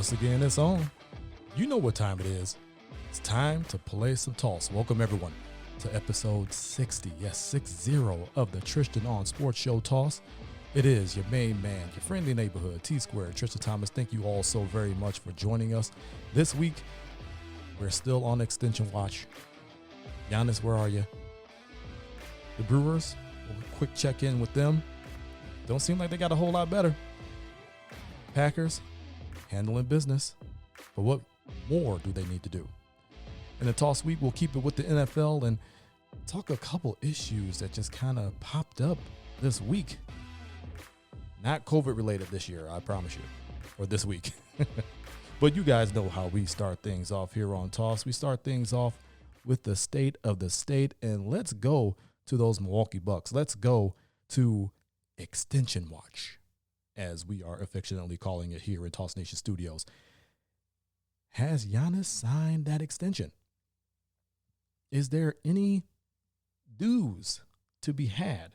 Once again, it's on. You know what time it is. It's time to play some toss. Welcome, everyone, to episode 60. Yes, 60 of the Tristain on Sports Show Toss. It is your main man, your friendly neighborhood, T-Squared, Tristain Thomas. Thank you all so very much for joining us. This week, we're still on extension watch. Giannis, where are you? The Brewers, a quick check-in with them. Don't seem like they got a whole lot better. Packers, handling business. But what more do they need to do? In the toss week, we'll keep it with the NFL and talk a couple issues that just kind of popped up this week. Not COVID related this year, I promise you, or this week. But you guys know how we start things off here on Toss. We start things off with the state of the state, and let's go to those Milwaukee Bucks. Let's go to Extension Watch, as we are affectionately calling it here in Toss Nation Studios. Has Giannis signed that extension? Is there any dues to be had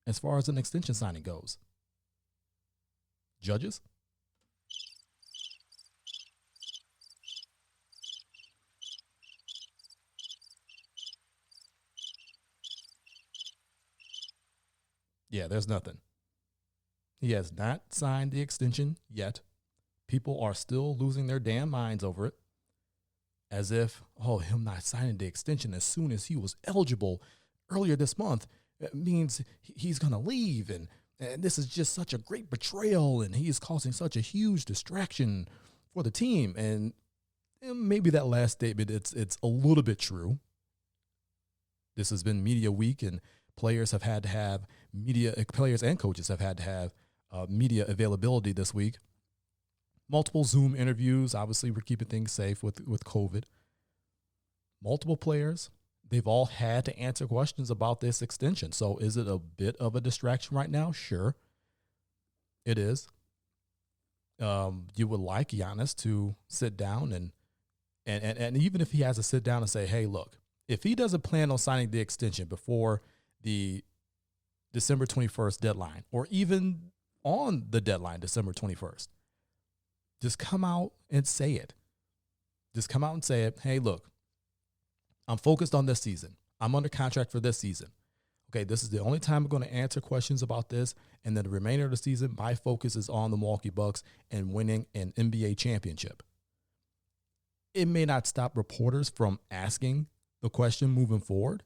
as far as an extension signing goes? Judges? Yeah, there's nothing. He has not signed the extension yet. People are still losing their damn minds over it. As if, him not signing the extension as soon as he was eligible earlier this month means he's going to leave. And this is just such a great betrayal. And he is causing such a huge distraction for the team. And maybe that last statement, it's a little bit true. This has been media week, and players have had to have players and coaches have had to have media availability this week. Multiple Zoom interviews. Obviously, we're keeping things safe with COVID. Multiple players. They've all had to answer questions about this extension. So is it a bit of a distraction right now? Sure, it is. You would like Giannis to sit down and even if he has to sit down and say, hey, look, if he doesn't plan on signing the extension before the December 21st deadline, or even on the deadline, December 21st, just come out and say it. Just come out and say it. Hey, look, I'm focused on this season. I'm under contract for this season. Okay, this is the only time I'm going to answer questions about this. And then the remainder of the season, my focus is on the Milwaukee Bucks and winning an NBA championship. It may not stop reporters from asking the question moving forward.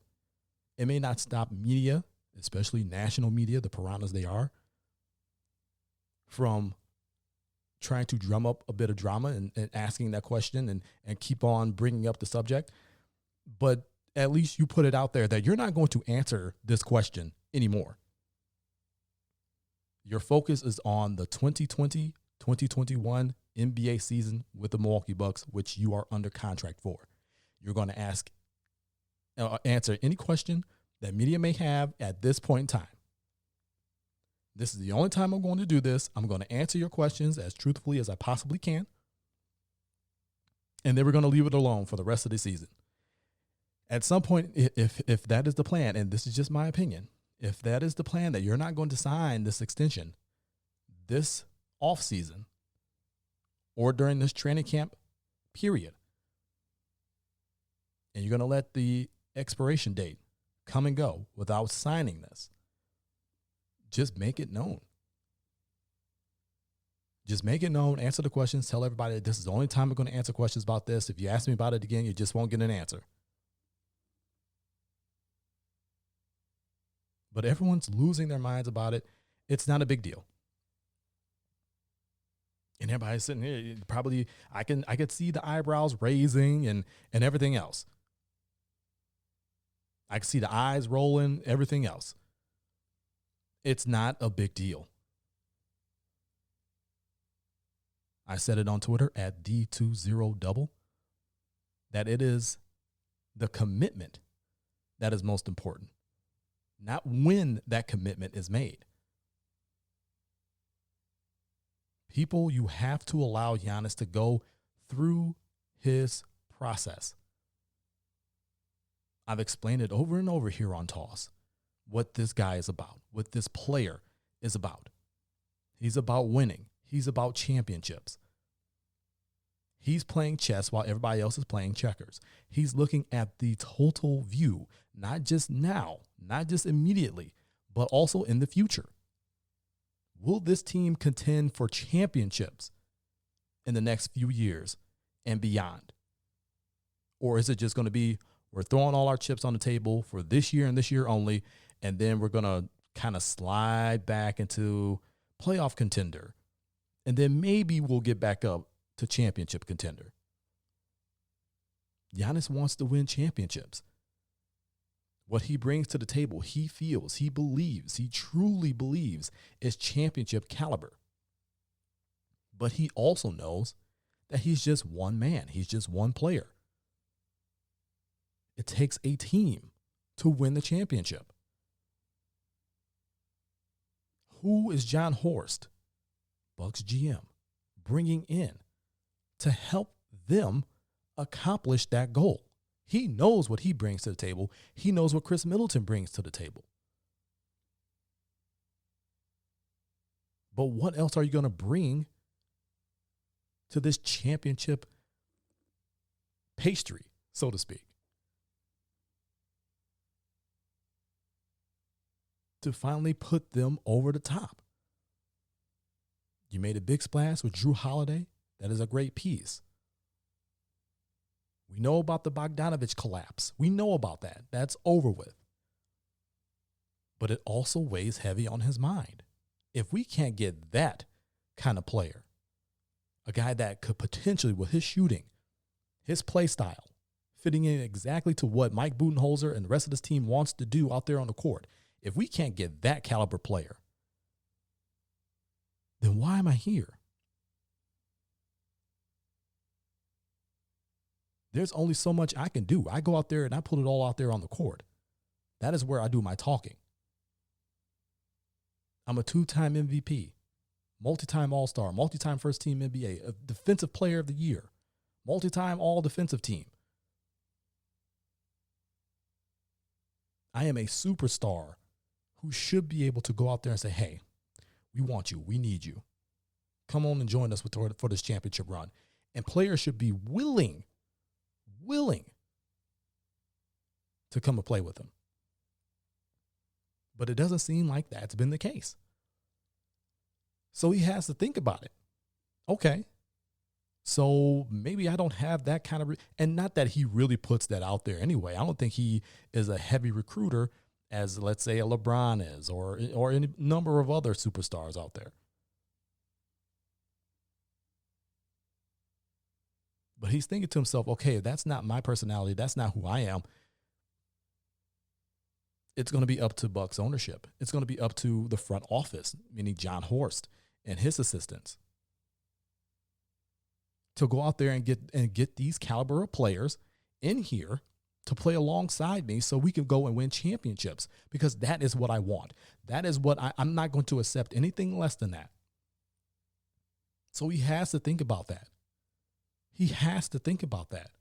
It may not stop media, especially national media, the piranhas they are, from trying to drum up a bit of drama and asking that question and keep on bringing up the subject. But at least you put it out there that you're not going to answer this question anymore. Your focus is on the 2020-2021 NBA season with the Milwaukee Bucks, which you are under contract for. You're going to answer any question that media may have at this point in time. This is the only time I'm going to do this. I'm going to answer your questions as truthfully as I possibly can. And then we're going to leave it alone for the rest of the season. At some point, if that is the plan, and this is just my opinion, if that is the plan that you're not going to sign this extension this offseason or during this training camp period, and you're going to let the expiration date come and go without signing this, just make it known. Just make it known, answer the questions, tell everybody this is the only time we're going to answer questions about this. If you ask me about it again, you just won't get an answer. But everyone's losing their minds about it. It's not a big deal. And everybody's sitting here, probably, I could see the eyebrows raising and everything else. I can see the eyes rolling, everything else. It's not a big deal. I said it on Twitter at D20Double that it is the commitment that is most important, not when that commitment is made. People, you have to allow Giannis to go through his process. I've explained it over and over here on Toss, what this guy is about, what this player is about. He's about winning. He's about championships. He's playing chess while everybody else is playing checkers. He's looking at the total view, not just now, not just immediately, but also in the future. Will this team contend for championships in the next few years and beyond? Or is it just going to be, we're throwing all our chips on the table for this year and this year only, and then we're going to kind of slide back into playoff contender, and then maybe we'll get back up to championship contender? Giannis wants to win championships. What he brings to the table, he feels, he believes, he truly believes is championship caliber. But he also knows that he's just one man. He's just one player. It takes a team to win the championship. Who is John Horst, Bucks GM, bringing in to help them accomplish that goal? He knows what he brings to the table. He knows what Chris Middleton brings to the table. But what else are you going to bring to this championship pastry, so to speak, to finally put them over the top? You made a big splash with Drew Holiday. That is a great piece. We know about the Bogdanovich collapse. We know about that. That's over with. But it also weighs heavy on his mind. If we can't get that kind of player, a guy that could potentially, with his shooting, his play style, fitting in exactly to what Mike Budenholzer and the rest of this team wants to do out there on the court, if we can't get that caliber player, then why am I here? There's only so much I can do. I go out there and I put it all out there on the court. That is where I do my talking. I'm a 2-time MVP, multi-time All-Star, multi-time first-team NBA, a defensive player of the year, multi-time all-defensive team. I am a superstar who should be able to go out there and say, hey, we want you. We need you. Come on and join us for this championship run. And players should be willing to come and play with him. But it doesn't seem like that's been the case. So he has to think about it. Okay, so maybe I don't have that kind of, and not that he really puts that out there anyway. I don't think he is a heavy recruiter as, let's say, a LeBron is, or any number of other superstars out there. But he's thinking to himself, okay, that's not my personality. That's not who I am. It's going to be up to Bucks ownership. It's going to be up to the front office, meaning John Horst and his assistants, to go out there and get these caliber of players in here to play alongside me so we can go and win championships, because that is what I want. That is what I'm not going to accept anything less than that. So he has to think about that. He has to think about that.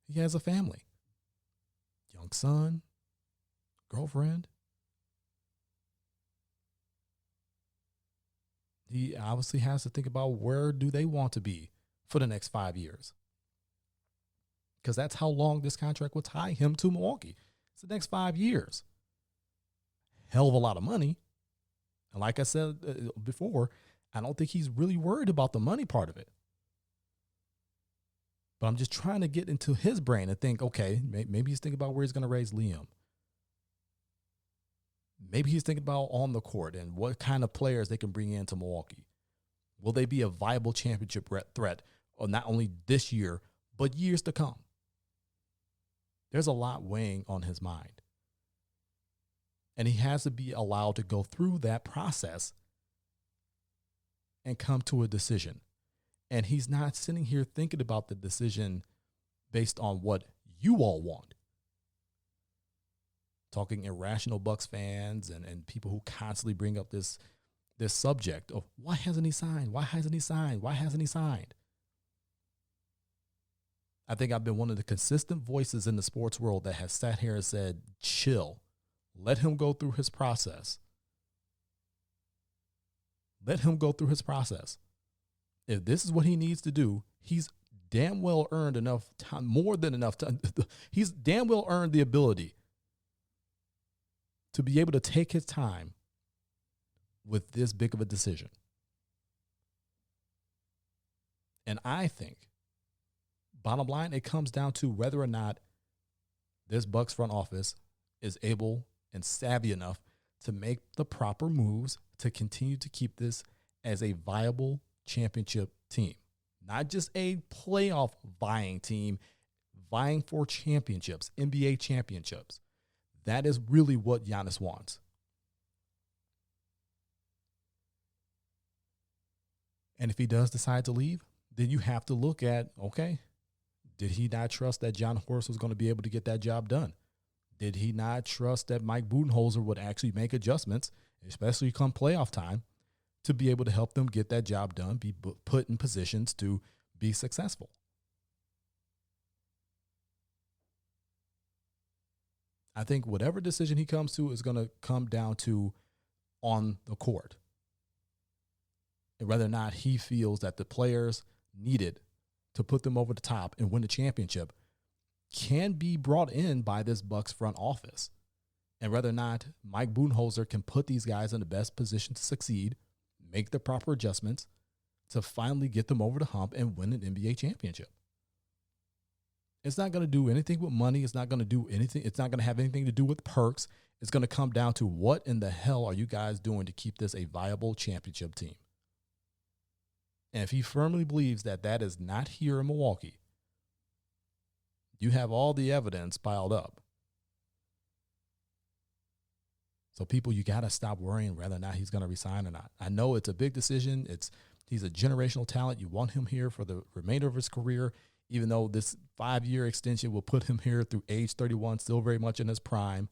He has a family, young son, girlfriend. He obviously has to think about where do they want to be for the next 5 years, because that's how long this contract will tie him to Milwaukee. It's the next 5 years. Hell of a lot of money. And like I said before, I don't think he's really worried about the money part of it. But I'm just trying to get into his brain and think, okay, maybe he's thinking about where he's going to raise Liam. Maybe he's thinking about on the court and what kind of players they can bring into Milwaukee. Will they be a viable championship threat, or not only this year, but years to come? There's a lot weighing on his mind. And he has to be allowed to go through that process and come to a decision. And he's not sitting here thinking about the decision based on what you all want. Talking irrational Bucks fans and people who constantly bring up this subject of why hasn't he signed? Why hasn't he signed? Why hasn't he signed? I think I've been one of the consistent voices in the sports world that has sat here and said, chill, let him go through his process. Let him go through his process. If this is what he needs to do, he's damn well earned enough time, more than enough time. He's damn well earned the ability to be able to take his time with this big of a decision. And I think, bottom line, it comes down to whether or not this Bucks front office is able and savvy enough to make the proper moves to continue to keep this as a viable championship team. Not just a playoff vying team, vying for championships, NBA championships. That is really what Giannis wants. And if he does decide to leave, then you have to look at, okay, did he not trust that John Horst was going to be able to get that job done? Did he not trust that Mike Budenholzer would actually make adjustments, especially come playoff time, to be able to help them get that job done, be put in positions to be successful? I think whatever decision he comes to is going to come down to on the court, and whether or not he feels that the players needed to put them over the top and win the championship can be brought in by this Bucks front office, and whether or not Mike Budenholzer can put these guys in the best position to succeed, make the proper adjustments to finally get them over the hump and win an NBA championship. It's not going to do anything with money. It's not going to do anything. It's not going to have anything to do with perks. It's going to come down to what in the hell are you guys doing to keep this a viable championship team? And if he firmly believes that that is not here in Milwaukee, you have all the evidence piled up. So people, you got to stop worrying whether or not he's going to resign or not. I know it's a big decision. He's a generational talent. You want him here for the remainder of his career, even though this 5-year extension will put him here through age 31, still very much in his prime.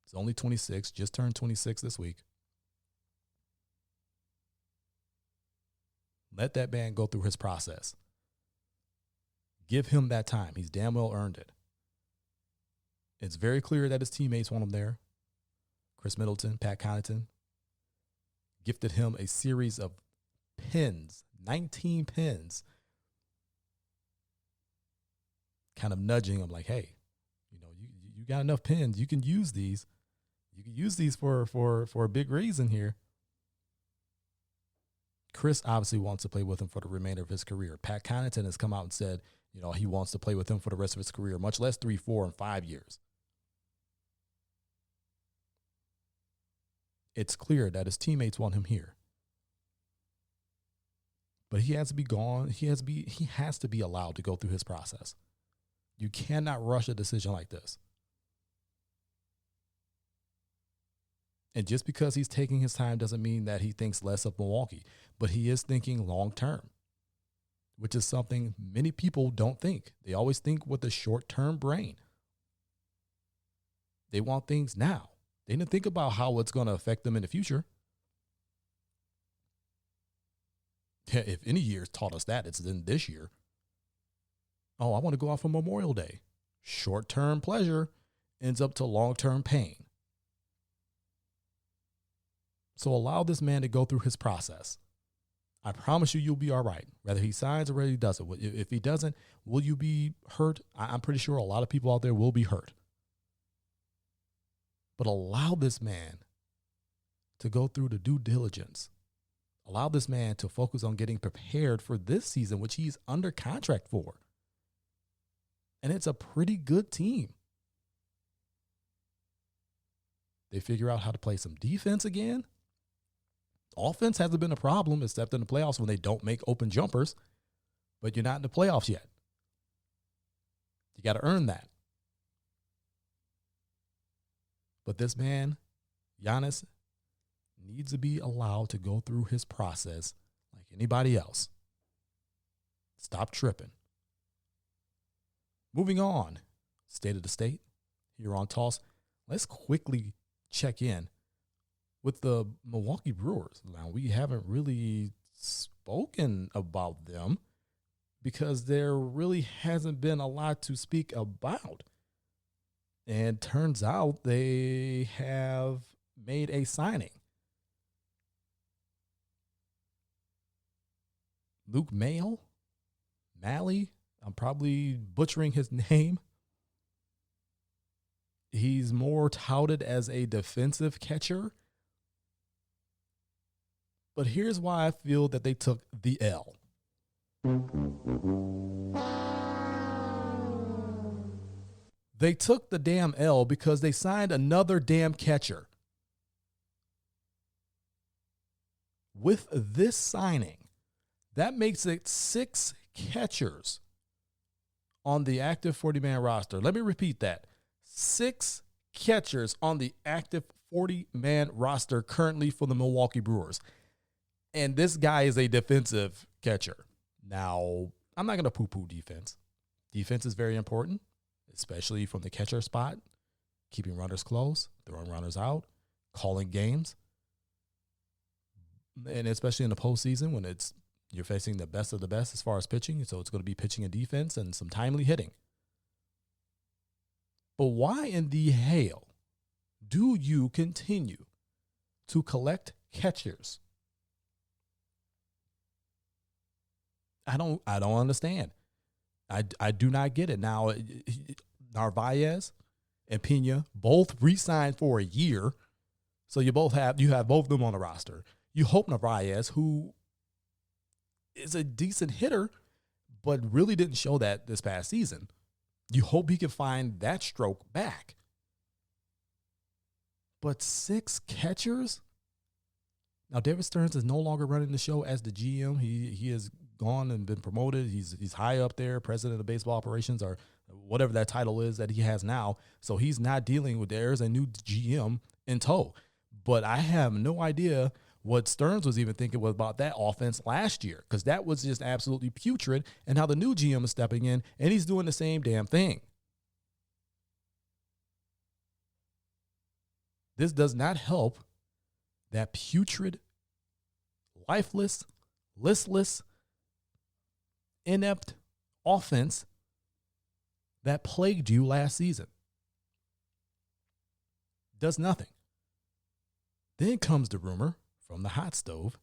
He's only 26, just turned 26 this week. Let that man go through his process. Give him that time. He's damn well earned it. It's very clear that his teammates want him there. Chris Middleton, Pat Connaughton gifted him a series of pins, 19 pins, kind of nudging him like, hey, you got enough pins. You can use these. You can use these for a big reason here. Chris obviously wants to play with him for the remainder of his career. Pat Connaughton has come out and said, he wants to play with him for the rest of his career, much less 3, 4, and 5 years. It's clear that his teammates want him here. But he has to be gone. He has to be allowed to go through his process. You cannot rush a decision like this. And just because he's taking his time doesn't mean that he thinks less of Milwaukee, but he is thinking long term, which is something many people don't think. They always think with a short-term brain. They want things now. They didn't think about how it's going to affect them in the future. If any year's taught us that, it's in this year. Oh, I want to go out for Memorial Day. Short-term pleasure ends up to long-term pain. So allow this man to go through his process. I promise you'll be all right, whether he signs or whether he doesn't. If he doesn't, will you be hurt? I'm pretty sure a lot of people out there will be hurt. But allow this man to go through the due diligence. Allow this man to focus on getting prepared for this season, which he's under contract for. And it's a pretty good team. They figure out how to play some defense again. Offense hasn't been a problem except in the playoffs when they don't make open jumpers, but you're not in the playoffs yet. You got to earn that. But this man, Giannis, needs to be allowed to go through his process like anybody else. Stop tripping. Moving on, state of the state here on Toss. Let's quickly check in with the Milwaukee Brewers. Now, we haven't really spoken about them because there really hasn't been a lot to speak about. And turns out they have made a signing. Luke Malley. I'm probably butchering his name. He's more touted as a defensive catcher. But here's why I feel that they took the L. They took the damn L because they signed another damn catcher. With this signing, that makes it 6 catchers on the active 40-man roster. Let me repeat that. 6 catchers on the active 40-man roster currently for the Milwaukee Brewers. And this guy is a defensive catcher. Now, I'm not going to poo-poo defense. Defense is very important, especially from the catcher spot, keeping runners close, throwing runners out, calling games. And especially in the postseason when you're facing the best of the best as far as pitching. So it's going to be pitching and defense and some timely hitting. But why in the hell do you continue to collect catchers? I don't understand. I do not get it. Now, Narvaez and Pena both re-signed for a year. So you have both of them on the roster. You hope Narvaez, who is a decent hitter, but really didn't show that this past season, you hope he can find that stroke back. But 6 catchers? Now, David Stearns is no longer running the show as the GM. He has gone and been promoted. He's high up there, president of baseball operations, or whatever that title is that he has now. So he's not dealing with, there's a new GM in tow. But I have no idea what Stearns was even thinking about that offense last year, because that was just absolutely putrid, and how the new GM is stepping in, and he's doing the same damn thing. This does not help that putrid, lifeless, listless, inept offense that plagued you last season. Does nothing. Then comes the rumor from the hot stove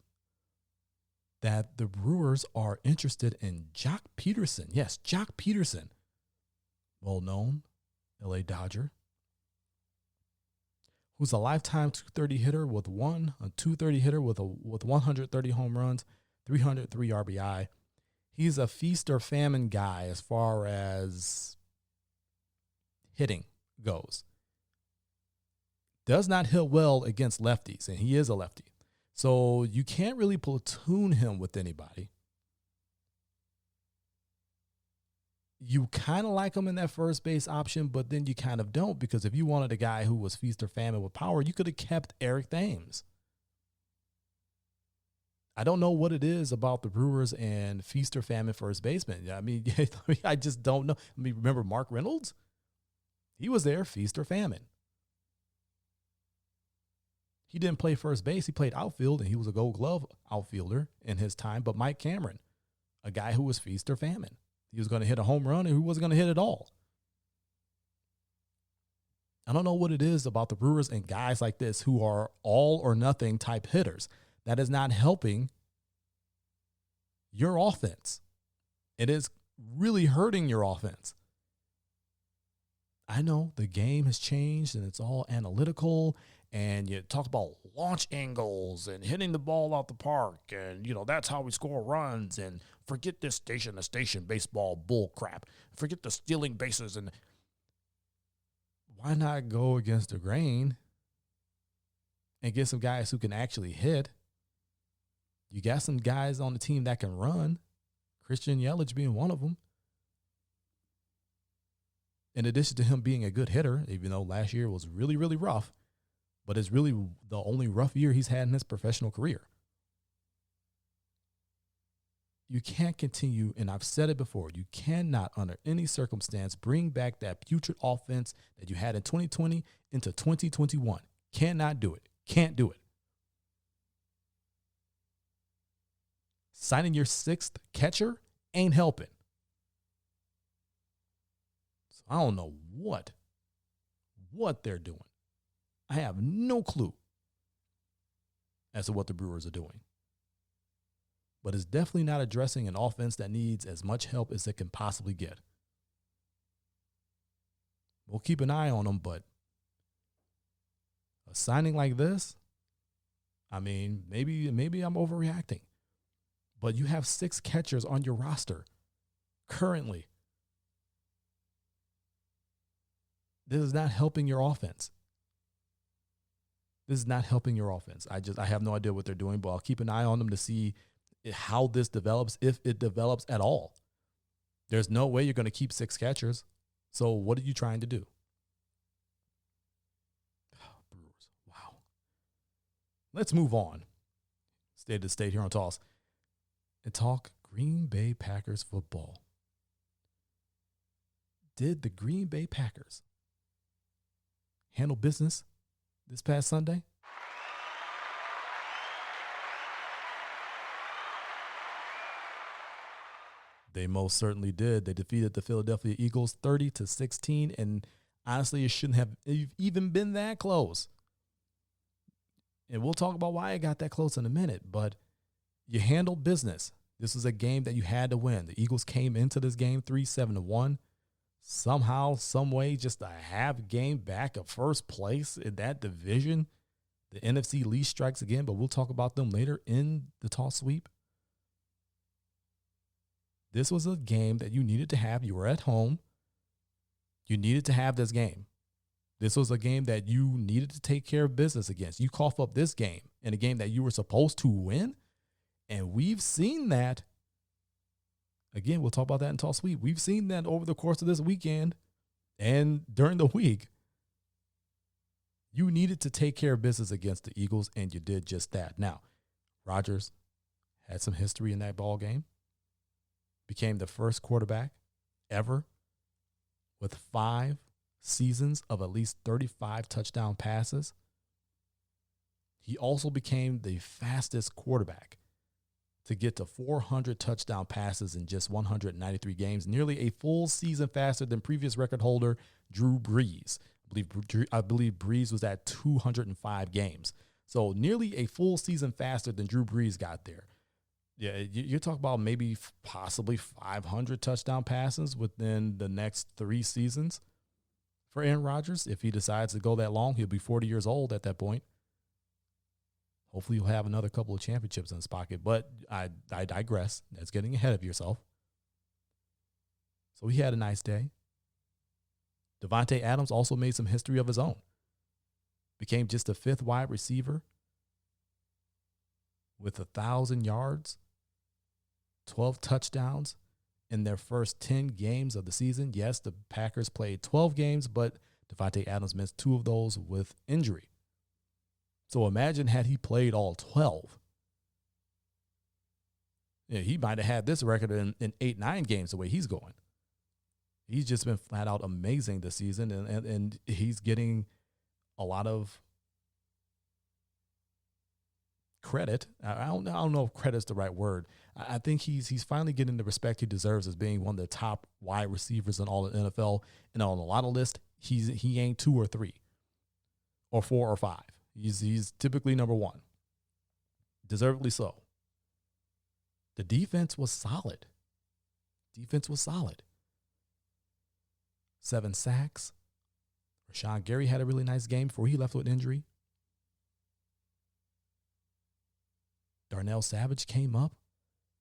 that the Brewers are interested in Jock Peterson. Yes, Jock Peterson, well-known LA Dodger, who's a lifetime 230 hitter with 130 home runs, 303 RBI. He's a feast or famine guy as far as hitting goes. Does not hit well against lefties, and he is a lefty. So you can't really platoon him with anybody. You kind of like him in that first base option, but then you kind of don't, because if you wanted a guy who was feast or famine with power, you could have kept Eric Thames. I don't know what it is about the Brewers and feast or famine first baseman. I mean, I just don't know. I mean, remember Mark Reynolds? He was there, feast or famine. He didn't play first base. He played outfield, and he was a Gold Glove outfielder in his time. But Mike Cameron, a guy who was feast or famine. He was going to hit a home run, and he wasn't going to hit at all. I don't know what it is about the Brewers and guys like this who are all or nothing type hitters that is not helping your offense. It is really hurting your offense. I know the game has changed and it's all analytical, and you talk about launch angles and hitting the ball out the park, and, that's how we score runs, and forget this station-to-station baseball bull crap. Forget the stealing bases. And why not go against the grain and get some guys who can actually hit? You got some guys on the team that can run, Christian Yelich being one of them. In addition to him being a good hitter, even though last year was really, really rough, but it's really the only rough year he's had in his professional career. You can't continue, and I've said it before, you cannot under any circumstance bring back that putrid offense that you had in 2020 into 2021. Cannot do it. Can't do it. Signing your 6th catcher ain't helping. So I don't know what they're doing. I have no clue as to what the Brewers are doing. but it's definitely not addressing an offense that needs as much help as it can possibly get. We'll keep an eye on them, but a signing like this, I mean, maybe I'm overreacting, but you have 6 catchers on your roster currently. This is not helping your offense. This is not helping your offense. I have no idea what they're doing, but I'll keep an eye on them to see how this develops, if it develops at all. There's no way you're going to keep 6 catchers. So what are you trying to do? Brewers. Wow. Let's move on. State to state here on Toss and talk Green Bay Packers football. Did the Green Bay Packers handle business this past Sunday? They most certainly did. They defeated the Philadelphia Eagles 30-16, and honestly, it shouldn't have even been that close. And we'll talk about why it got that close in a minute, but you handled business. This was a game that you had to win. The Eagles came into this game 3-7-1. Somehow, some way, just a half game back of first place in that division. The NFC LEast strikes again, but we'll talk about them later in the Toss Sweep. This was a game that you needed to have. You were at home. You needed to have this game. This was a game that you needed to take care of business against. You cough up this game in a game that you were supposed to win, and we've seen that. Again, we'll talk about that in Toss Sweep. We've seen that over the course of this weekend and during the week. You needed to take care of business against the Eagles, and you did just that. Now, Rodgers had some history in that ball game. Became the first quarterback ever with 5 seasons of at least 35 touchdown passes. He also became the fastest quarterback to get to 400 touchdown passes in just 193 games, nearly a full season faster than previous record holder Drew Brees. I believe Brees was at 205 games. So nearly a full season faster than Drew Brees got there. Yeah, you're talking about maybe possibly 500 touchdown passes within the next 3 seasons for Aaron Rodgers. If he decides to go that long, he'll be 40 years old at that point. Hopefully you'll have another couple of championships in his pocket, but I digress. That's getting ahead of yourself. So he had a nice day. Devontae Adams also made some history of his own. Became just the 5th wide receiver with 1,000 yards, 12 touchdowns in their first 10 games of the season. Yes, the Packers played 12 games, but Devontae Adams missed 2 of those with injury. So imagine had he played all 12. Yeah, he might have had this record in 8-9 games the way he's going. He's just been flat out amazing this season, and he's getting a lot of credit. I don't know if credit's the right word. I think he's finally getting the respect he deserves as being one of the top wide receivers in all the NFL. And on a lot of lists, he ain't 2 or 3 or 4 or 5. He's typically number 1. Deservedly so. The defense was solid. 7 sacks. Rashawn Gary had a really nice game before he left with injury. Darnell Savage came up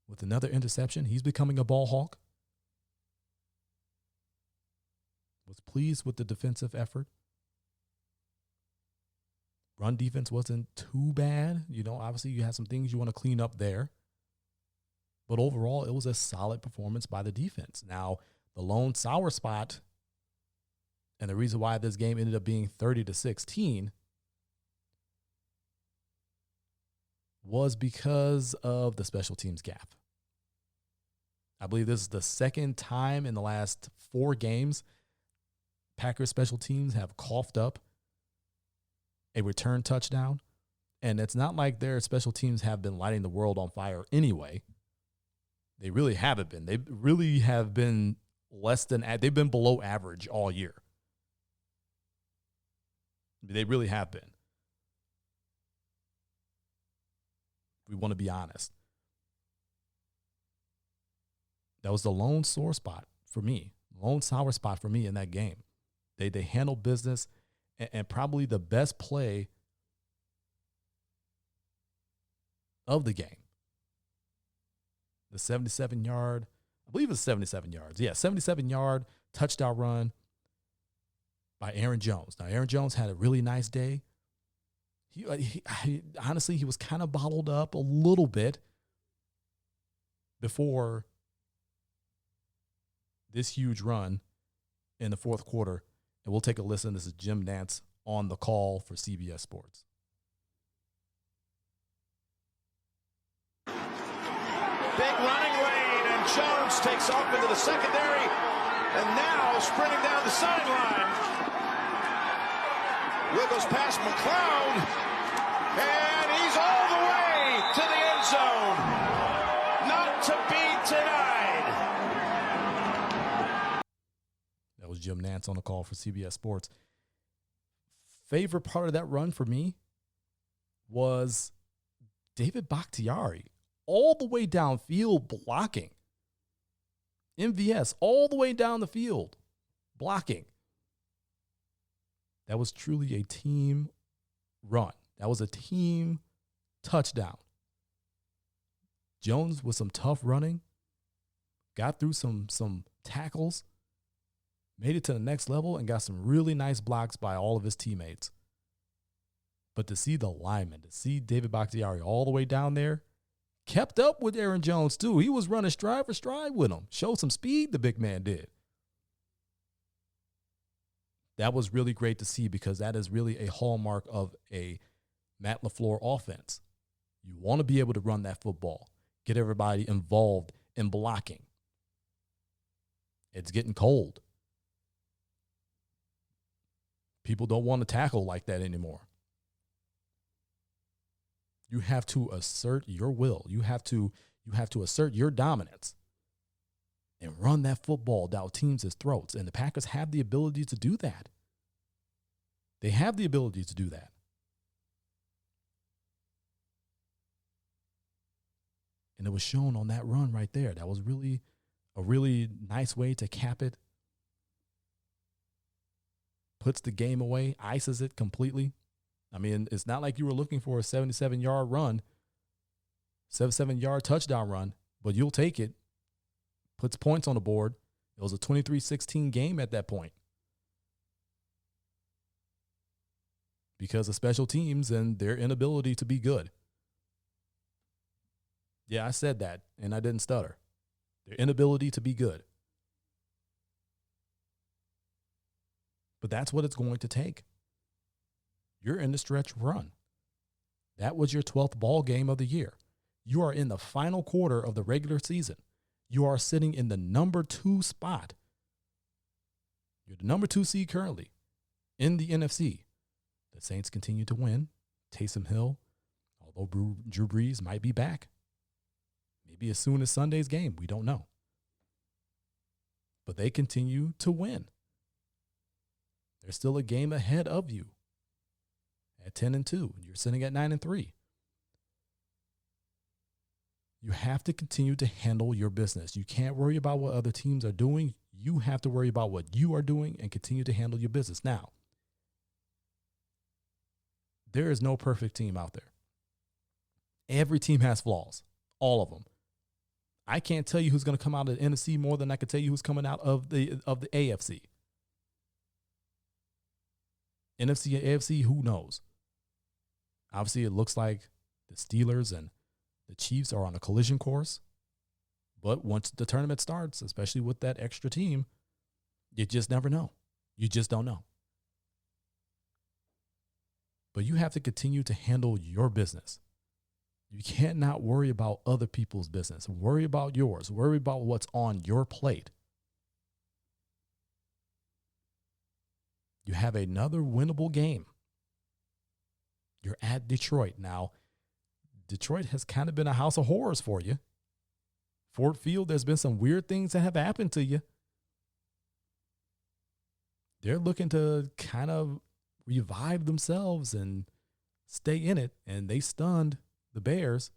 with another interception. He's becoming a ball hawk. Was pleased with the defensive effort. Run defense wasn't too bad. Obviously you had some things you want to clean up there. But overall, it was a solid performance by the defense. Now, the lone sour spot and the reason why this game ended up being 30-16 was because of the special teams gaffe. I believe this is the second time in the last 4 games Packers special teams have coughed up a return touchdown. And it's not like their special teams have been lighting the world on fire anyway. They really haven't been. They really have been they've been below average all year. They really have been. We want to be honest. That was the lone sore spot for me, lone sour spot for me in that game. They handled business, and probably the best play of the game. The 77-yard, I believe it was 77 yards. Yeah, 77-yard touchdown run by Aaron Jones. Now, Aaron Jones had a really nice day. Honestly, he was kind of bottled up a little bit before this huge run in the fourth quarter. And we'll take a listen. This is Jim Nantz on the call for CBS Sports. Big running lane, and Jones takes off into the secondary, and now sprinting down the sideline. Wiggles past McLeod, and he's all the way to the end zone. Not to be denied. That was Jim Nantz on the call for CBS Sports. Favorite part of that run for me was David Bakhtiari all the way downfield blocking. MVS all the way down the field blocking. That was truly a team run. That was a team touchdown. Jones with some tough running, got through some tackles, made it to the next level, and got some really nice blocks by all of his teammates. But to see the lineman, to see David Bakhtiari all the way down there, kept up with Aaron Jones too. He was running stride for stride with him. Showed some speed, the big man did. That was really great to see, because that is really a hallmark of a Matt LaFleur offense. You want to be able to run that football, get everybody involved in blocking. It's getting cold. People don't want to tackle like that anymore. You have to assert your will. You have to assert your dominance and run that football down teams' throats. And the Packers have the ability to do that. They have the ability to do that. And it was shown on that run right there. That was really a really nice way to cap it. Puts the game away, ices it completely. I mean, it's not like you were looking for a 77-yard run, 77-yard touchdown run, but you'll take it. Puts points on the board. It was a 23-16 game at that point, because of special teams and their inability to be good. Yeah, I said that, and I didn't stutter. Their inability to be good. But that's what it's going to take. You're in the stretch run. That was your 12th ball game of the year. You are in the final quarter of the regular season. You are sitting in the number 2 spot. You're the number 2 seed currently in the NFC. The Saints continue to win. Taysom Hill, although Drew Brees might be back. Maybe as soon as Sunday's game. We don't know. But they continue to win. There's still a game ahead of you at 10-2. You're sitting at 9-3. You have to continue to handle your business. You can't worry about what other teams are doing. You have to worry about what you are doing and continue to handle your business. Now, there is no perfect team out there. Every team has flaws, all of them. I can't tell you who's going to come out of the NFC more than I can tell you who's coming out of the AFC. NFC and AFC, who knows? Obviously, it looks like the Steelers and the Chiefs are on a collision course. But once the tournament starts, especially with that extra team, you just never know. You just don't know. But you have to continue to handle your business. You can't not worry about other people's business. Worry about yours. Worry about what's on your plate. You have another winnable game. You're at Detroit. Now, Detroit has kind of been a house of horrors for you. Ford Field, there's been some weird things that have happened to you. They're looking to kind of revive themselves and stay in it, and they stunned the Bears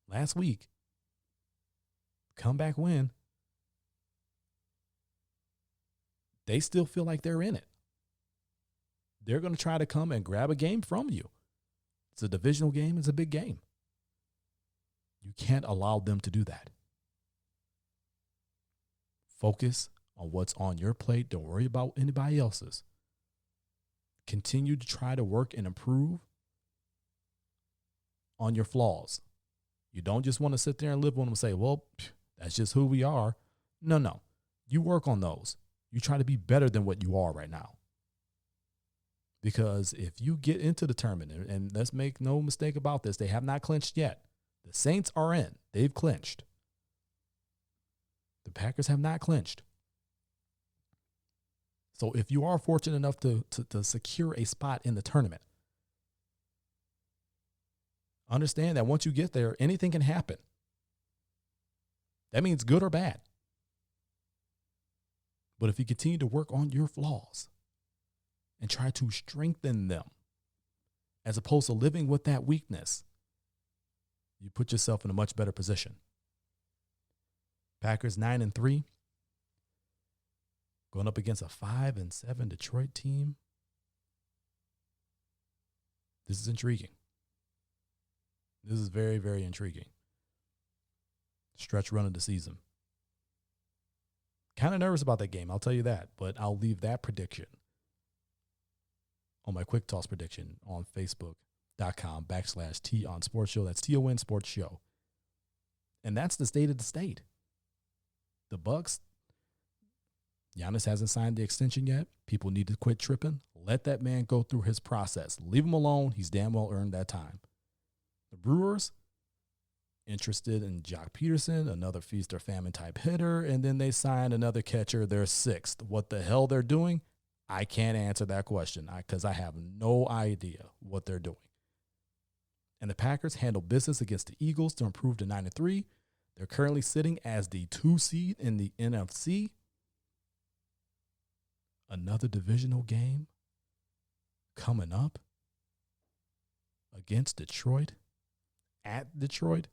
last week. comeback win, they still feel like they're in it. They're going to try to come and grab a game from you. It's a divisional game. It's a big game. You can't allow them to do that. Focus on what's on your plate. Don't worry about anybody else's. Continue to try to work and improve on your flaws. You don't just want to sit there and live on them and say, well, that's just who we are. No. You work on those. You try to be better than what you are right now. Because if you get into the tournament, and let's make no mistake about this, they have not clinched yet. The Saints are in. They've clinched. The Packers have not clinched. So if you are fortunate enough to secure a spot in the tournament, understand that once you get there, anything can happen. That means good or bad. But if you continue to work on your flaws and try to strengthen them, as opposed to living with that weakness, you put yourself in a much better position. Packers 9-3, going up against a 5-7 Detroit team. This is intriguing. This is very, very intriguing. Stretch run of the season. Kind of nervous about that game, I'll tell you that, but I'll leave that prediction on my quick toss prediction on Facebook.com/T on Sports Show. That's TON Sports Show. And that's the state of the state. The Bucks, Giannis hasn't signed the extension yet. People need to quit tripping. Let that man go through his process. Leave him alone. He's damn well earned that time. The Brewers, interested in Jock Peterson, another feast or famine type hitter, and then they signed another catcher, their sixth. What the hell they're doing? I can't answer that question because I have no idea what they're doing. And the Packers handle business against the Eagles to improve to 9-3. They're currently sitting as the 2 seed in the NFC. Another divisional game coming up against Detroit, at Detroit.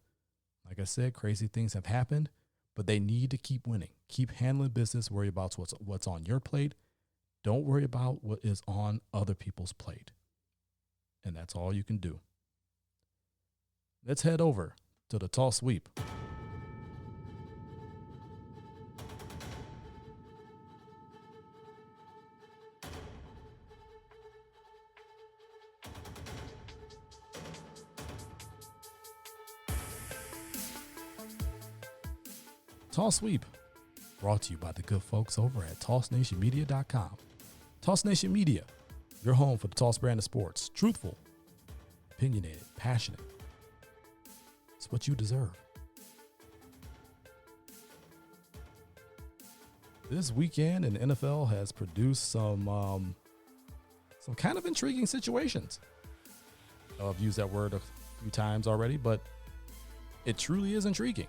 Like I said, crazy things have happened, but they need to keep winning. Keep handling business. Worry about what's on your plate. Don't worry about what is on other people's plate. And that's all you can do. Let's head over to the Toss Sweep. Toss Sweep, brought to you by the good folks over at TossNationMedia.com. Toss Nation Media, your home for the Toss brand of sports. Truthful, opinionated, passionate. It's what you deserve. This weekend in the NFL has produced some kind of intriguing situations. I've used that word a few times already, but it truly is intriguing.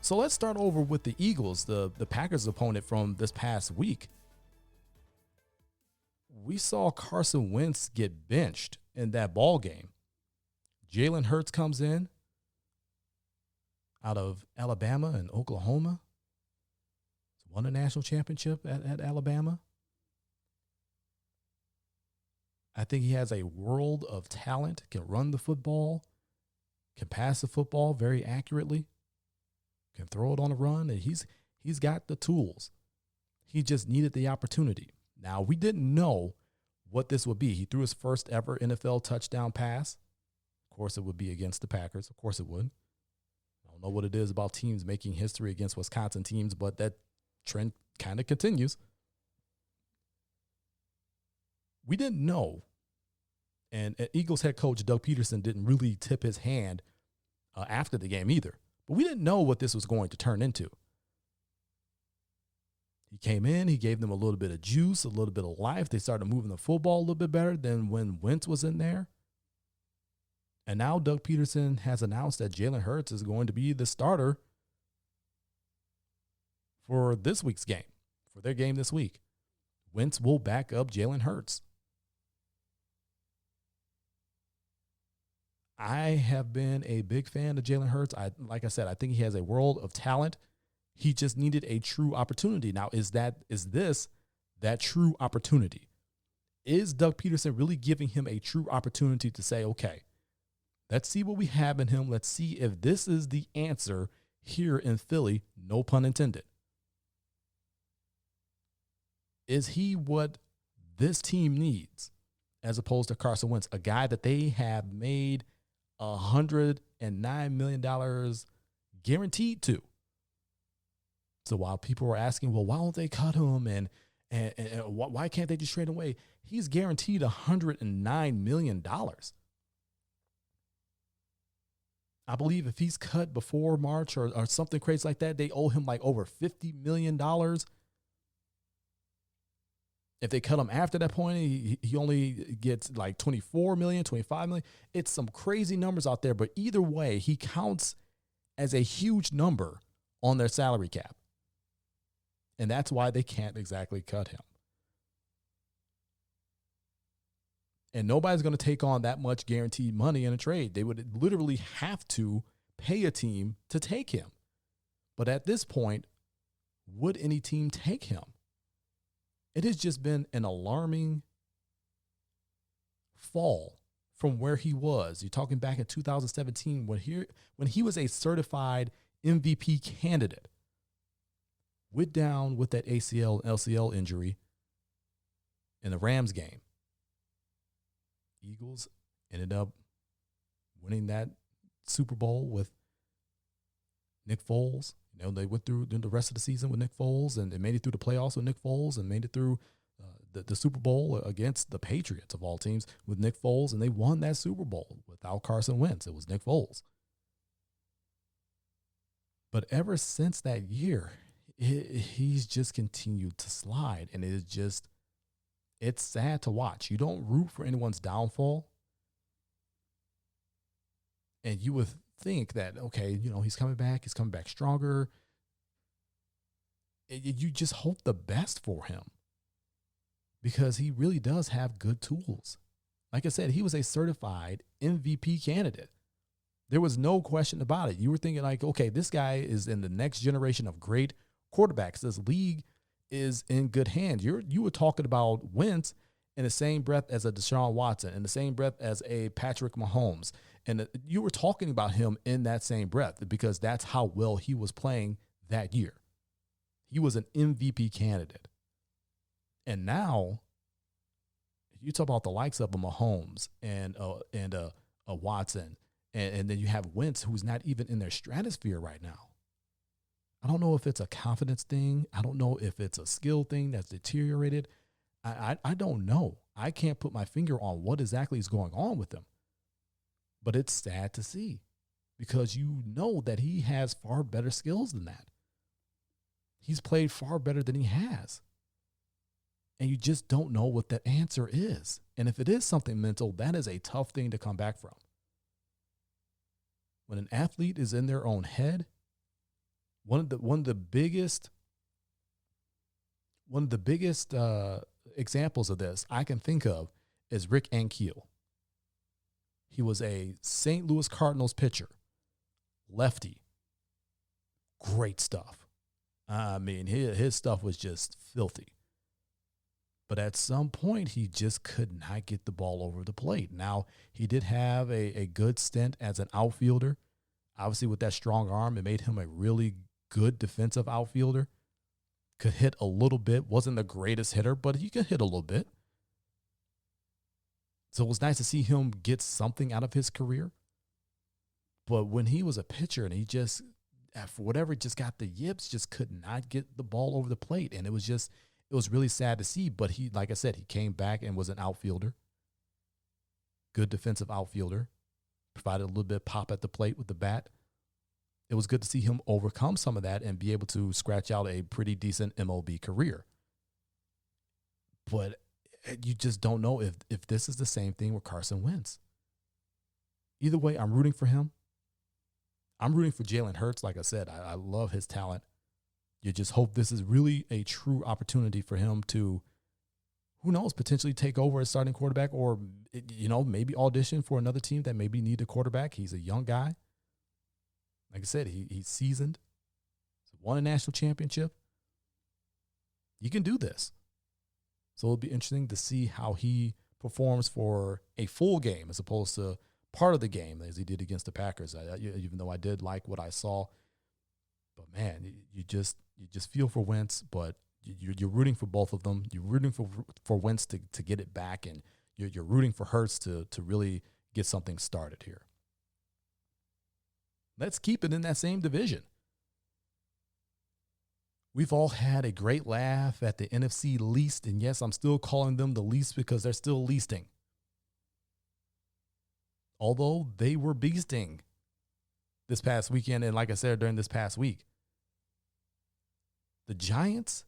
So let's start over with the Eagles, the Packers' opponent from this past week. We saw Carson Wentz get benched in that ball game. Jalen Hurts comes in out of Alabama and Oklahoma. He's won a national championship at Alabama. I think he has a world of talent, can run the football, can pass the football very accurately. Can throw it on a run, and he's got the tools. He just needed the opportunity. Now, we didn't know what this would be. He threw his first ever NFL touchdown pass. Of course, it would be against the Packers. Of course it would. I don't know what it is about teams making history against Wisconsin teams, but that trend kind of continues. We didn't know, and Eagles head coach Doug Peterson didn't really tip his hand after the game either. But we didn't know what this was going to turn into. He came in, he gave them a little bit of juice, a little bit of life. They started moving the football a little bit better than when Wentz was in there. And now Doug Peterson has announced that Jalen Hurts is going to be the starter for this week's game, for their game this week. Wentz will back up Jalen Hurts. I have been a big fan of Jalen Hurts. Like I said, I think he has a world of talent. He just needed a true opportunity. Now, is this that true opportunity? Is Doug Peterson really giving him a true opportunity to say, okay, let's see what we have in him. Let's see if this is the answer here in Philly, no pun intended. Is he what this team needs as opposed to Carson Wentz, a guy that they have made $109 million guaranteed to? So while people were asking, well, why don't they cut him and why can't they just trade him away? He's guaranteed $109 million. I believe if he's cut before March or something crazy like that, they owe him like over $50 million. If they cut him after that point, he only gets like 24 million, 25 million. It's some crazy numbers out there, but either way, he counts as a huge number on their salary cap. And that's why they can't exactly cut him. And nobody's going to take on that much guaranteed money in a trade. They would literally have to pay a team to take him. But at this point, would any team take him? It has just been an alarming fall from where he was. You're talking back in 2017 when he was a certified MVP candidate. Went down with that ACL and LCL injury in the Rams game. Eagles ended up winning that Super Bowl with Nick Foles. You know, they went through the rest of the season with Nick Foles, and they made it through the playoffs with Nick Foles, and made it through the Super Bowl against the Patriots of all teams with Nick Foles, and they won that Super Bowl without Carson Wentz. It was Nick Foles. But ever since that year, he's just continued to slide, and it's sad to watch. You don't root for anyone's downfall, and you would think that, okay, you know, he's coming back stronger. You just hope the best for him because he really does have good tools. Like I said, he was a certified MVP candidate. There was no question about it. You were thinking like, okay, this guy is in the next generation of great quarterbacks. This league is in good hands. You were talking about Wentz in the same breath as a Deshaun Watson, in the same breath as a Patrick Mahomes. And you were talking about him in that same breath because that's how well he was playing that year. He was an MVP candidate. And now you talk about the likes of a Mahomes and a Watson, and then you have Wentz, who's not even in their stratosphere right now. I don't know if it's a confidence thing. I don't know if it's a skill thing that's deteriorated. I don't know. I can't put my finger on what exactly is going on with him. But it's sad to see because you know that he has far better skills than that. He's played far better than he has. And you just don't know what that answer is. And if it is something mental, that is a tough thing to come back from. When an athlete is in their own head, one of the biggest examples of this I can think of is Rick Ankiel. He was a St. Louis Cardinals pitcher, lefty. Great stuff. I mean, his stuff was just filthy. But at some point, he just could not get the ball over the plate. Now, he did have a good stint as an outfielder. Obviously, with that strong arm, it made him a really good defensive outfielder. Could hit a little bit. Wasn't the greatest hitter, but he could hit a little bit. So it was nice to see him get something out of his career. But when he was a pitcher and he just, for whatever, just got the yips, just could not get the ball over the plate. And it was really sad to see. But he, like I said, he came back and was an outfielder. Good defensive outfielder. Provided a little bit of pop at the plate with the bat. It was good to see him overcome some of that and be able to scratch out a pretty decent MLB career. But you just don't know if this is the same thing with Carson Wentz. Either way, I'm rooting for him. I'm rooting for Jalen Hurts. Like I said, I love his talent. You just hope this is really a true opportunity for him to who knows, potentially take over as starting quarterback or, maybe audition for another team that maybe need a quarterback. He's a young guy. Like I said, he's seasoned. He's won a national championship. You can do this. So it'll be interesting to see how he performs for a full game as opposed to part of the game as he did against the Packers. Even though I did like what I saw, but man, you just feel for Wentz, but you're rooting for both of them. You're rooting for Wentz to get it back, and you're rooting for Hurts to really get something started here. Let's keep it in that same division. We've all had a great laugh at the NFC LEast, and yes, I'm still calling them the least because they're still leasting. Although they were beasting this past weekend, and like I said, during this past week. The Giants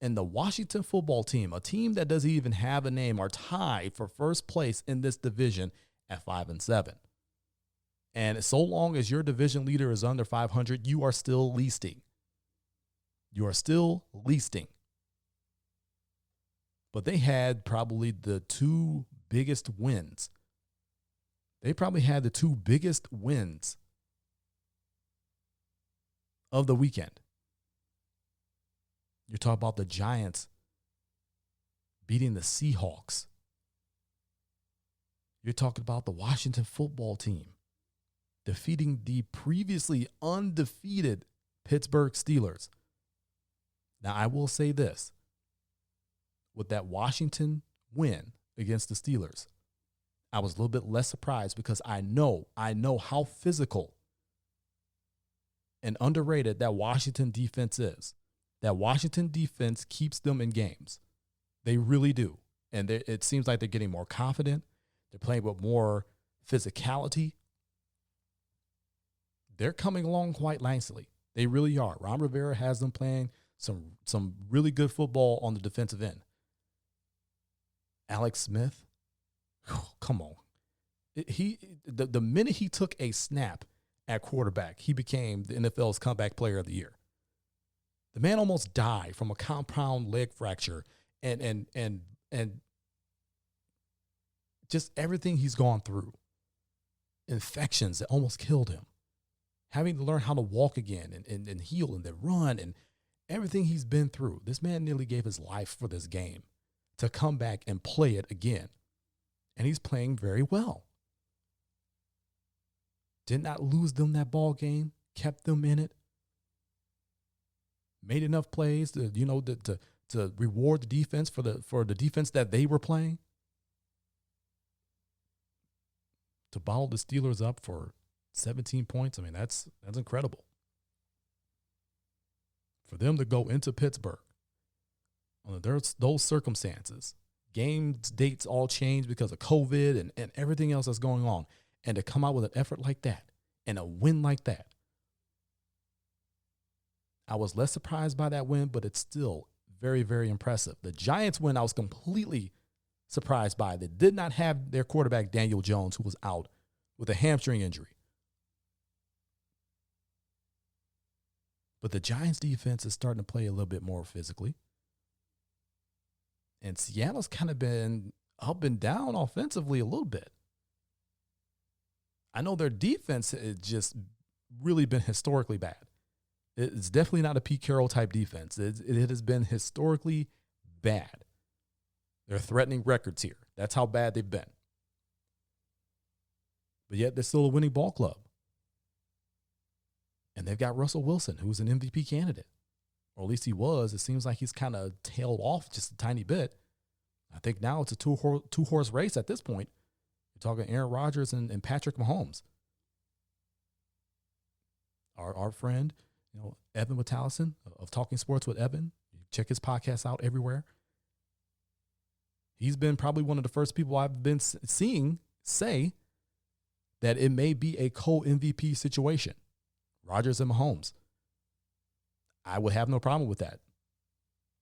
and the Washington football team, a team that doesn't even have a name, are tied for first place in this division at 5-7. And so long as your division leader is under 500, you are still leasting. You are still leasting. But they had probably the two biggest wins. They probably had the two biggest wins of the weekend. You're talking about the Giants beating the Seahawks. You're talking about the Washington football team defeating the previously undefeated Pittsburgh Steelers. Now, I will say this. With that Washington win against the Steelers, I was a little bit less surprised because I know how physical and underrated that Washington defense is. That Washington defense keeps them in games. They really do. And it seems like they're getting more confident. They're playing with more physicality. They're coming along quite nicely. They really are. Ron Rivera has them playing some really good football on the defensive end. Alex Smith, come on. The minute he took a snap at quarterback, he became the NFL's comeback player of the year. The man almost died from a compound leg fracture and just everything he's gone through. Infections that almost killed him. Having to learn how to walk again and heal and then run and everything he's been through. This man nearly gave his life for this game to come back and play it again. And he's playing very well. Did not lose them that ball game, kept them in it. Made enough plays to reward the defense for the defense that they were playing. To bottle the Steelers up for 17 points, I mean, that's incredible. For them to go into Pittsburgh under those circumstances, game dates all changed because of COVID and everything else that's going on, and to come out with an effort like that and a win like that. I was less surprised by that win, but it's still very, very impressive. The Giants win, I was completely surprised by. They did not have their quarterback, Daniel Jones, who was out with a hamstring injury. But the Giants defense is starting to play a little bit more physically. And Seattle's kind of been up and down offensively a little bit. I know their defense has just really been historically bad. It's definitely not a Pete Carroll type defense. It has been historically bad. They're threatening records here. That's how bad they've been. But yet they're still a winning ball club. And they've got Russell Wilson, who's an MVP candidate. Or at least he was. It seems like he's kind of tailed off just a tiny bit. I think now it's a two-horse race at this point. You're talking Aaron Rodgers and Patrick Mahomes. Our friend, Evan Witalison of Talking Sports with Evan. Check his podcast out everywhere. He's been probably one of the first people I've been seeing say that it may be a co-MVP situation. Rodgers and Mahomes. I would have no problem with that.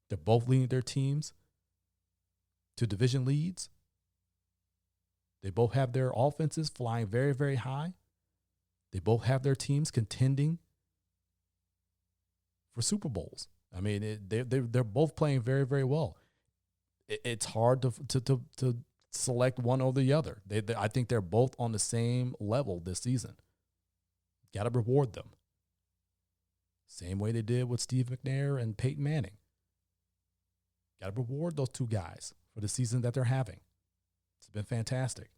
They're both leading their teams to division leads. They both have their offenses flying very, very high. They both have their teams contending for Super Bowls. I mean, they're both playing very, very well. it's hard to select one or the other. I think they're both on the same level this season. Got to reward them. Same way they did with Steve McNair and Peyton Manning. Got to reward those two guys for the season that they're having. It's been fantastic.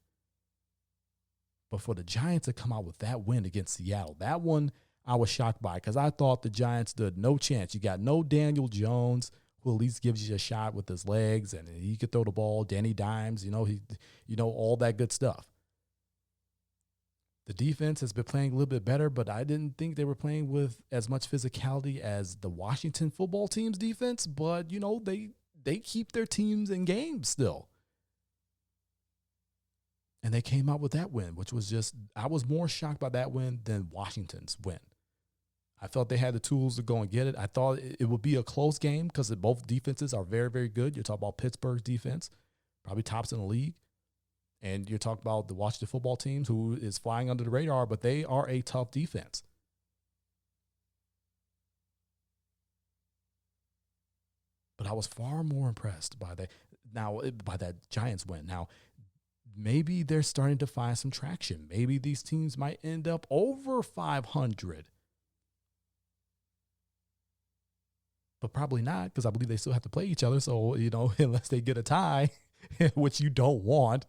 But for the Giants to come out with that win against Seattle, that one I was shocked by because I thought the Giants stood no chance. You got no Daniel Jones, who at least gives you a shot with his legs, and he could throw the ball. Danny Dimes, all that good stuff. The defense has been playing a little bit better, but I didn't think they were playing with as much physicality as the Washington football team's defense. But, they keep their teams in games still. And they came out with that win, which was I was more shocked by that win than Washington's win. I felt they had the tools to go and get it. I thought it would be a close game because both defenses are very, very good. You're talking about Pittsburgh's defense, probably tops in the league. And you're talking about the Washington football teams, who is flying under the radar, but they are a tough defense. But I was far more impressed by that Giants win. Now, maybe they're starting to find some traction. Maybe these teams might end up over 500. But probably not, because I believe they still have to play each other. So, unless they get a tie, which you don't want.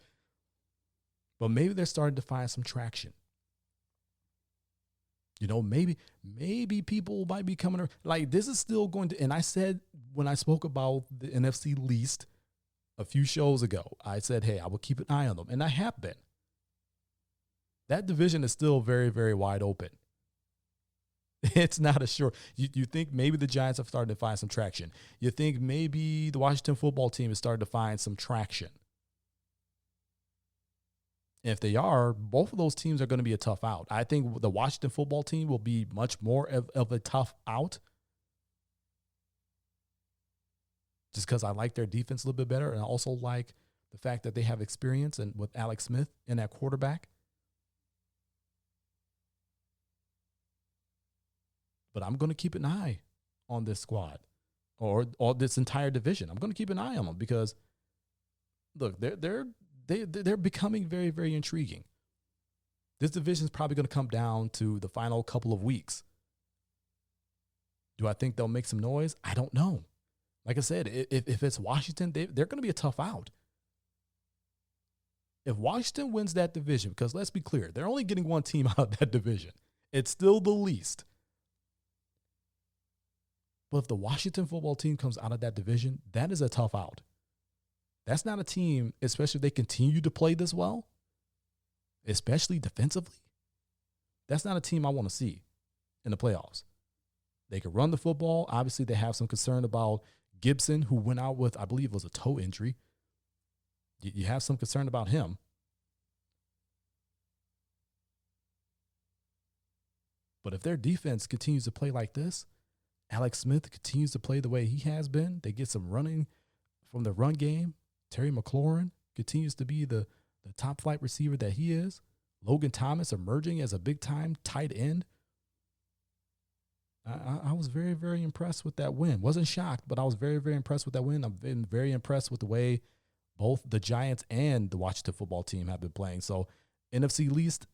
But maybe they're starting to find some traction. Maybe people might be coming. Like, this is still going to, and I said when I spoke about the NFC LEast a few shows ago, I said, hey, I will keep an eye on them. And I have been. That division is still very, very wide open. It's not a sure. You think maybe the Giants have started to find some traction. You think maybe the Washington football team is starting to find some traction. If they are, both of those teams are going to be a tough out. I think the Washington football team will be much more of a tough out. Just because I like their defense a little bit better, and I also like the fact that they have experience and with Alex Smith in that quarterback. But I'm going to keep an eye on this squad or this entire division. I'm going to keep an eye on them because, look, they're becoming very, very intriguing. This division is probably going to come down to the final couple of weeks. Do I think they'll make some noise? I don't know. Like I said, if it's Washington, they're going to be a tough out. If Washington wins that division, because let's be clear, they're only getting one team out of that division. It's still the least. But if the Washington football team comes out of that division, that is a tough out. That's not a team, especially if they continue to play this well, especially defensively. That's not a team I want to see in the playoffs. They can run the football. Obviously, they have some concern about Gibson, who went out with, I believe it was a toe injury. You have some concern about him. But if their defense continues to play like this, Alex Smith continues to play the way he has been, they get some running from the run game. Terry McLaurin continues to be the top flight receiver that he is. Logan Thomas emerging as a big-time tight end. I was very, very impressed with that win. Wasn't shocked, but I was very, very impressed with that win. I've been very impressed with the way both the Giants and the Washington football team have been playing. So, NFC LEast,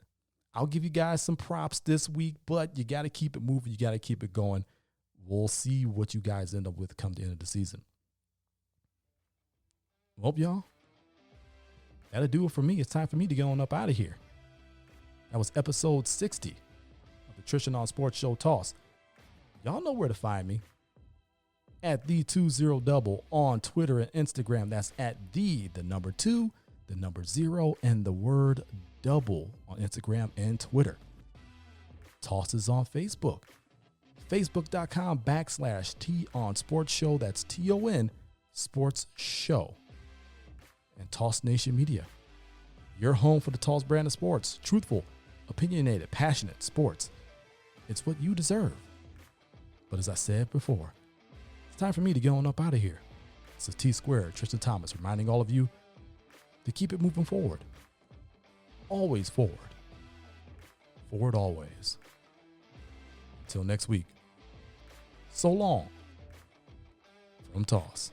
I'll give you guys some props this week, but you got to keep it moving. You got to keep it going. We'll see what you guys end up with come the end of the season. Well, y'all, that'll do it for me. It's time for me to get on up out of here. That was episode 60 of the Tristain Sports Show Toss. Y'all know where to find me. At the20double on Twitter and Instagram. That's at the number 2, the number 0, and the word double on Instagram and Twitter. Toss is on Facebook. Facebook.com/T Sports Show. That's TON Sports Show. And Toss Nation Media. Your home for the Toss brand of sports. Truthful, opinionated, passionate sports. It's what you deserve. But as I said before, it's time for me to get on up out of here. This is T Squared, Tristan Thomas, reminding all of you to keep it moving forward. Always forward. Forward always. Until next week. So long from Toss.